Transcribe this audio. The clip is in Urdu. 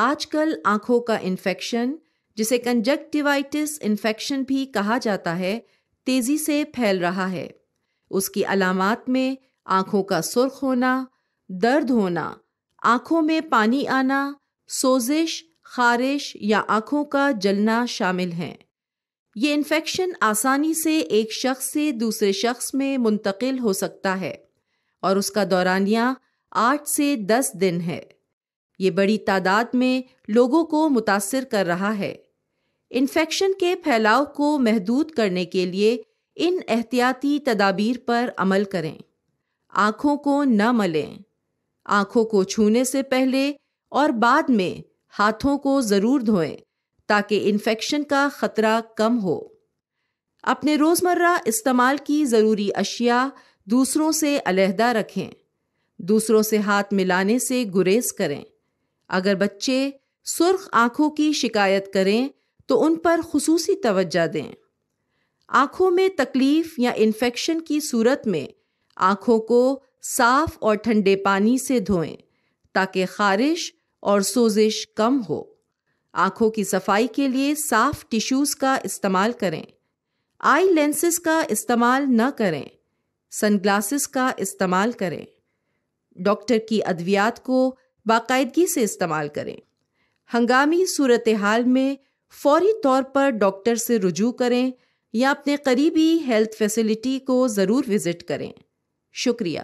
آج کل آنکھوں کا انفیکشن، جسے کنجکٹیوائٹس انفیکشن بھی کہا جاتا ہے، تیزی سے پھیل رہا ہے۔ اس کی علامات میں آنکھوں کا سرخ ہونا، درد ہونا، آنکھوں میں پانی آنا، سوزش، خارش یا آنکھوں کا جلنا شامل ہیں۔ یہ انفیکشن آسانی سے ایک شخص سے دوسرے شخص میں منتقل ہو سکتا ہے اور اس کا دورانیہ 8 سے 10 دن ہے۔ یہ بڑی تعداد میں لوگوں کو متاثر کر رہا ہے۔ انفیکشن کے پھیلاؤ کو محدود کرنے کے لیے ان احتیاطی تدابیر پر عمل کریں۔ آنکھوں کو نہ ملیں۔ آنکھوں کو چھونے سے پہلے اور بعد میں ہاتھوں کو ضرور دھوئیں تاکہ انفیکشن کا خطرہ کم ہو۔ اپنے روزمرہ استعمال کی ضروری اشیاء دوسروں سے علیحدہ رکھیں۔ دوسروں سے ہاتھ ملانے سے گریز کریں۔ اگر بچے سرخ آنکھوں کی شکایت کریں تو ان پر خصوصی توجہ دیں۔ آنکھوں میں تکلیف یا انفیکشن کی صورت میں آنکھوں کو صاف اور ٹھنڈے پانی سے دھوئیں تاکہ خارش اور سوزش کم ہو۔ آنکھوں کی صفائی کے لیے صاف ٹشوز کا استعمال کریں۔ آئی لینسز کا استعمال نہ کریں۔ سن گلاسز کا استعمال کریں۔ ڈاکٹر کی ادویات کو باقاعدگی سے استعمال کریں۔ ہنگامی صورتحال میں فوری طور پر ڈاکٹر سے رجوع کریں یا اپنے قریبی ہیلتھ فیسلٹی کو ضرور وزٹ کریں۔ شکریہ۔